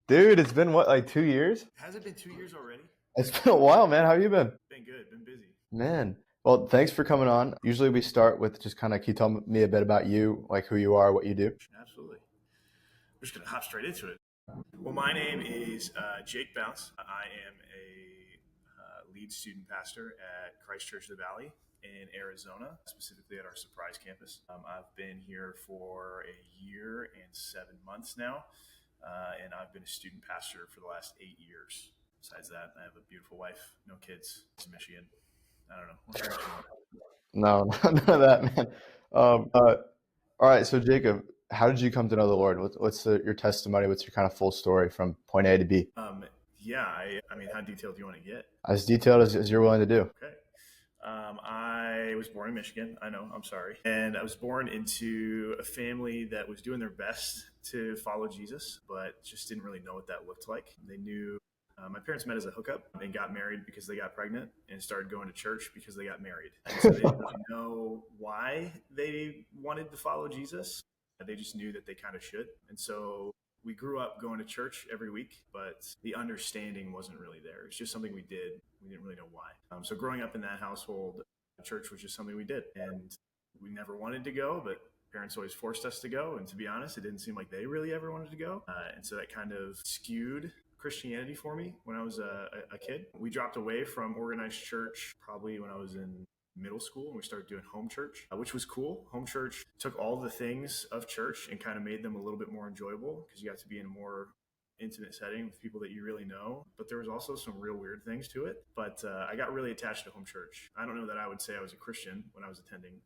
Dude, it's been what, like 2 years? Has it been 2 years already? It's been a while, man. How have you been? Been good, been busy. Man. Well, thanks for coming on. Usually we start with just kind of, can you tell me a bit about you, like who you are, what you do? Absolutely. We're just going to hop straight into it. Well, my name is Jake Bounce. I am a lead student pastor at Christ Church of the Valley in Arizona, specifically at our Surprise campus. I've been here for a year and 7 months now, and I've been a student pastor for the last 8 years. Besides that, I have a beautiful wife, no kids. It's in Michigan. I don't know. What direction you want? No, none of that, man. All right, so Jacob, how did you come to know the Lord? What's your testimony? What's your kind of full story from point A to B? Yeah, I mean, how detailed do you want to get? As detailed as you're willing to do. Okay. I was born in Michigan. I know, I'm sorry. And I was born into a family that was doing their best to follow Jesus, but just didn't really know what that looked like. They knew my parents met as a hookup and got married because they got pregnant and started going to church because they got married. And so they didn't really know why they wanted to follow Jesus. They just knew that they kind of should. And so we grew up going to church every week, but the understanding wasn't really there. It's just something we did. We didn't really know why. So growing up in that household, church was just something we did. And we never wanted to go, but parents always forced us to go. And to be honest, it didn't seem like they really ever wanted to go. And so that kind of skewed Christianity for me when I was a kid. We dropped away from organized church probably when I was in middle school, and we started doing home church, which was cool. Home church took all the things of church and kind of made them a little bit more enjoyable because you got to be in a more intimate setting with people that you really know. But there was also some real weird things to it. But I got really attached to home church. I don't know that I would say I was a Christian when I was attending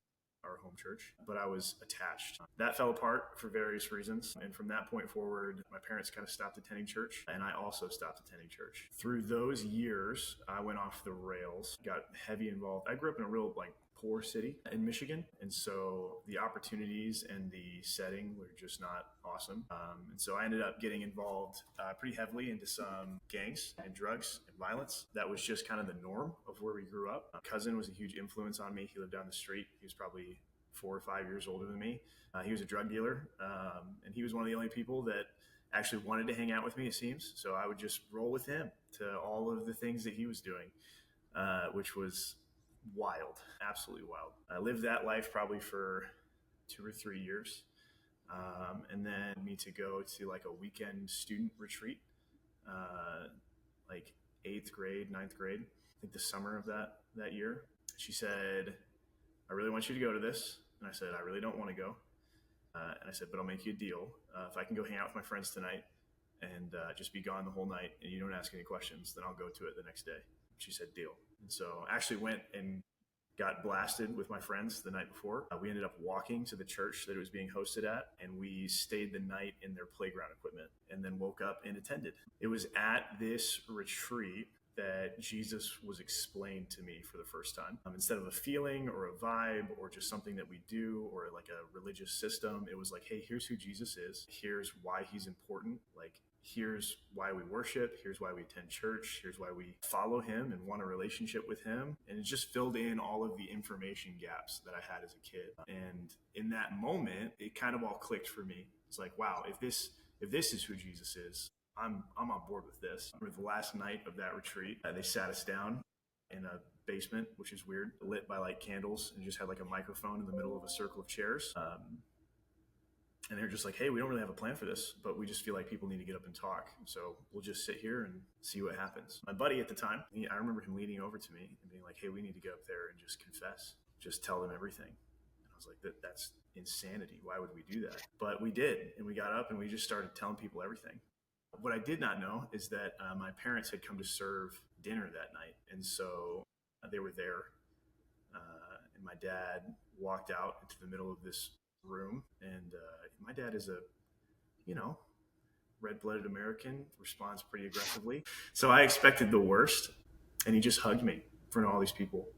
our home church, but I was attached. That fell apart for various reasons. And from that point forward, my parents kind of stopped attending church, and I also stopped attending church. Through those years, I went off the rails, got heavy involved. I grew up in a real poor city in Michigan. And so the opportunities and the setting were just not awesome. And so I ended up getting involved pretty heavily into some gangs and drugs and violence. That was just kind of the norm of where we grew up. My cousin was a huge influence on me. He lived down the street. He was probably 4 or 5 years older than me. He was a drug dealer. And he was one of the only people that actually wanted to hang out with me, it seems. So I would just roll with him to all of the things that he was doing, which was wild, absolutely wild. I lived that life probably for 2 or 3 years. And then me to go to like a weekend student retreat, like 8th grade, 9th grade, I think the summer of that year. She said, I really want you to go to this. And I said, I really don't want to go. And I said, but I'll make you a deal. If I can go hang out with my friends tonight and just be gone the whole night and you don't ask any questions, then I'll go to it the next day. She said, deal. And so I actually went and got blasted with my friends the night before. We ended up walking to the church that it was being hosted at, and we stayed the night in their playground equipment and then woke up and attended. It was at this retreat that Jesus was explained to me for the first time. Instead of a feeling or a vibe or just something that we do or like a religious system, it was like, hey, here's who Jesus is. Here's why he's important. Like, here's why we worship. Here's why we attend church. Here's why we follow him and want a relationship with him. And it just filled in all of the information gaps that I had as a kid. And in that moment, it kind of all clicked for me. It's like, wow, if this is who Jesus is, I'm on board with this. For the last night of that retreat, they sat us down in a basement, which is weird, lit by like candles, and just had like a microphone in the middle of a circle of chairs. And they're just like, hey, we don't really have a plan for this, but we just feel like people need to get up and talk. So we'll just sit here and see what happens. My buddy at the time, I remember him leaning over to me and being like, hey, we need to get up there and just confess, just tell them everything. And I was like, that's insanity. Why would we do that? But we did. And we got up and we just started telling people everything. What I did not know is that my parents had come to serve dinner that night. And so they were there. And my dad walked out into the middle of this room. And my dad is a, red-blooded American, responds pretty aggressively. So I expected the worst. And he just hugged me in front of all these people.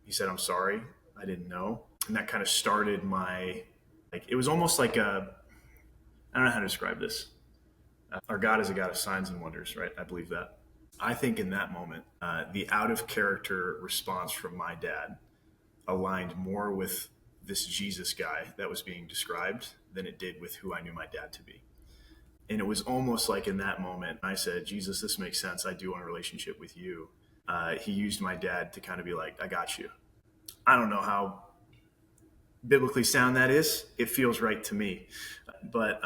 He said, I'm sorry. I didn't know. And that kind of started it was almost like I don't know how to describe this. Our God is a God of signs and wonders, right? I believe that. I think in that moment, the out of character response from my dad aligned more with this Jesus guy that was being described than it did with who I knew my dad to be. And it was almost like in that moment, I said, Jesus, this makes sense. I do want a relationship with you. He used my dad to kind of be like, I got you. I don't know how biblically sound that is. It feels right to me. But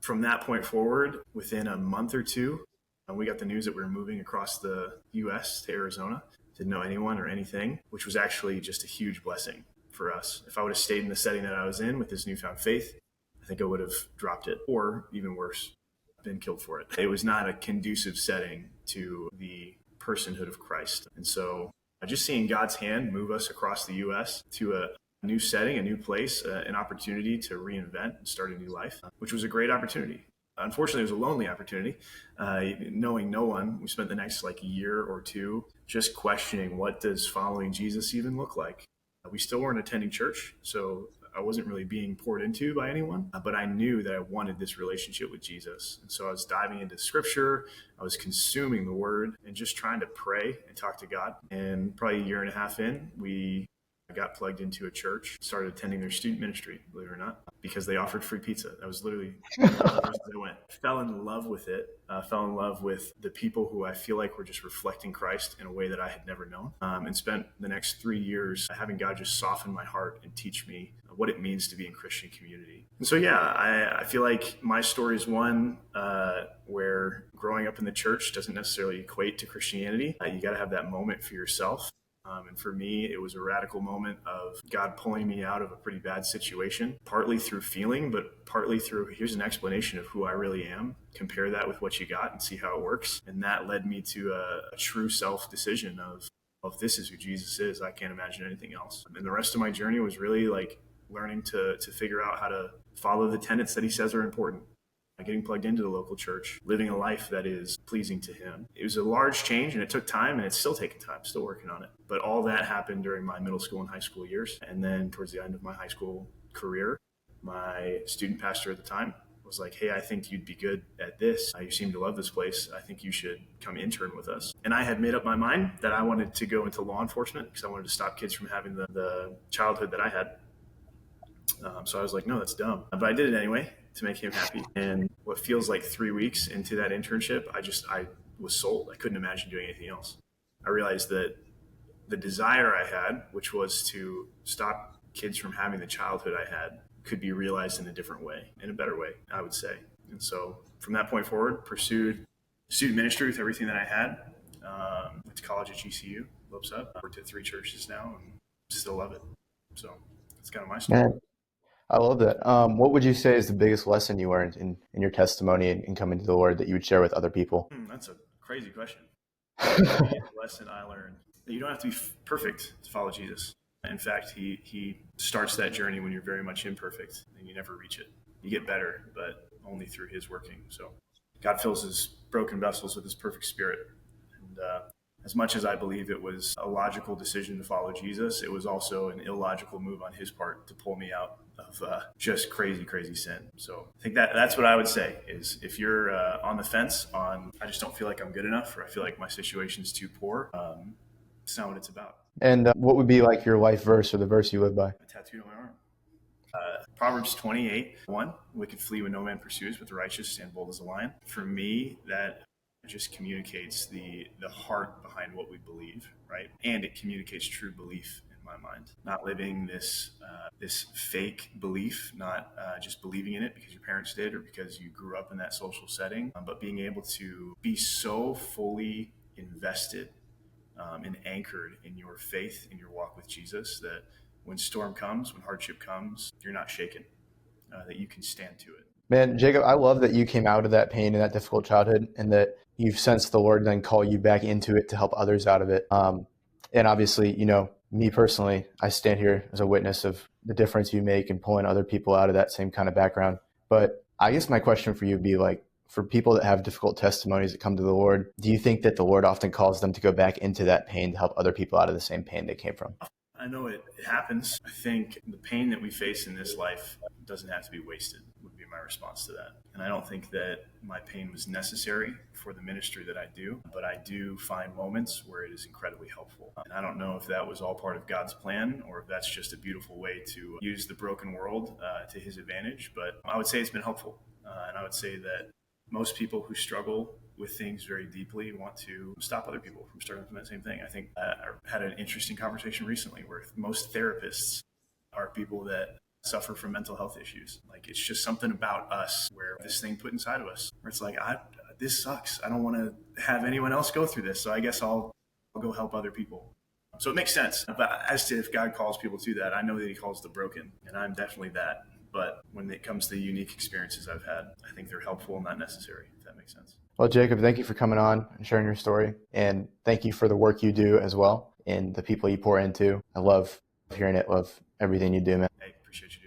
from that point forward, within a month or two, we got the news that we were moving across the U.S. to Arizona. Didn't know anyone or anything, which was actually just a huge blessing for us. If I would have stayed in the setting that I was in with this newfound faith, I think I would have dropped it, or even worse, been killed for it. It was not a conducive setting to the personhood of Christ. And so just seeing God's hand move us across the U.S. to a new setting, a new place, an opportunity to reinvent and start a new life, which was a great opportunity. Unfortunately, it was a lonely opportunity. Knowing no one, we spent the next like year or two just questioning, what does following Jesus even look like? We still weren't attending church, so I wasn't really being poured into by anyone, but I knew that I wanted this relationship with Jesus. And so I was diving into scripture, I was consuming the word and just trying to pray and talk to God. And probably a year and a half in, I got plugged into a church, started attending their student ministry, believe it or not, because they offered free pizza. That was literally one of the places I went. Fell in love with it, fell in love with the people who I feel like were just reflecting Christ in a way that I had never known, and spent the next 3 years having God just soften my heart and teach me what it means to be in Christian community. And so, yeah, I feel like my story is one where growing up in the church doesn't necessarily equate to Christianity. You got to have that moment for yourself. And for me, it was a radical moment of God pulling me out of a pretty bad situation, partly through feeling, but partly through, here's an explanation of who I really am. Compare that with what you got and see how it works. And that led me to a true self decision of, well, if this is who Jesus is, I can't imagine anything else. And the rest of my journey was really like learning to figure out how to follow the tenets that he says are important. Getting plugged into the local church, living a life that is pleasing to him. It was a large change and it took time, and it's still taking time, still working on it. But all that happened during my middle school and high school years. And then towards the end of my high school career, my student pastor at the time was like, hey, I think you'd be good at this. You seem to love this place. I think you should come intern with us. And I had made up my mind that I wanted to go into law enforcement because I wanted to stop kids from having the childhood that I had. So I was like, no, that's dumb. But I did it anyway to make him happy. And what feels like 3 weeks into that internship, I was sold. I couldn't imagine doing anything else. I realized that the desire I had, which was to stop kids from having the childhood I had, could be realized in a different way, in a better way, I would say. And so from that point forward, pursued student ministry with everything that I had. Went to college at GCU, Lopes Up. Worked at 3 churches now and still love it. So that's kind of my story. Man, I love that. What would you say is the biggest lesson you learned in your testimony and coming to the Lord that you would share with other people? That's a crazy question. The lesson I learned that you don't have to be perfect to follow Jesus. In fact, he starts that journey when you're very much imperfect and you never reach it. You get better, but only through his working. So God fills his broken vessels with his perfect spirit. And as much as I believe it was a logical decision to follow Jesus, it was also an illogical move on his part to pull me out of just crazy sin. So I think that's what I would say is if you're on the fence on, I just don't feel like I'm good enough, or I feel like my situation is too poor, it's not what it's about. And what would be like your life verse or the verse you live by? A tattooed on my arm. Proverbs 28:1, wicked flee when no man pursues, but the righteous stand bold as a lion. For me, that just communicates the heart behind what we believe, right? And it communicates true belief in my mind. Not living this fake belief, not just believing in it because your parents did or because you grew up in that social setting, but being able to be so fully invested and anchored in your faith, in your walk with Jesus, that when storm comes, when hardship comes, you're not shaken, that you can stand to it. Man, Jacob, I love that you came out of that pain and that difficult childhood and that you've sensed the Lord then call you back into it to help others out of it. And obviously, me personally, I stand here as a witness of the difference you make in pulling other people out of that same kind of background. But I guess my question for you would be like, for people that have difficult testimonies that come to the Lord, do you think that the Lord often calls them to go back into that pain to help other people out of the same pain they came from? I know it happens. I think the pain that we face in this life doesn't have to be wasted, would be my response to that. And I don't think that my pain was necessary for the ministry that I do, but I do find moments where it is incredibly helpful. And I don't know if that was all part of God's plan or if that's just a beautiful way to use the broken world to his advantage, but I would say it's been helpful. And I would say that most people who struggle with things very deeply want to stop other people from struggling from that same thing. I think I had an interesting conversation recently where most therapists are people that suffer from mental health issues. Like it's just something about us where this thing put inside of us where it's like, this sucks. I don't want to have anyone else go through this. So I guess I'll go help other people. So it makes sense. But as to if God calls people to that, I know that he calls the broken, and I'm definitely that. But when it comes to unique experiences I've had, I think they're helpful and not necessary, if that makes sense. Well, Jacob, thank you for coming on and sharing your story. And thank you for the work you do as well and the people you pour into. I love hearing it. Love everything you do, man. Hey, appreciate you.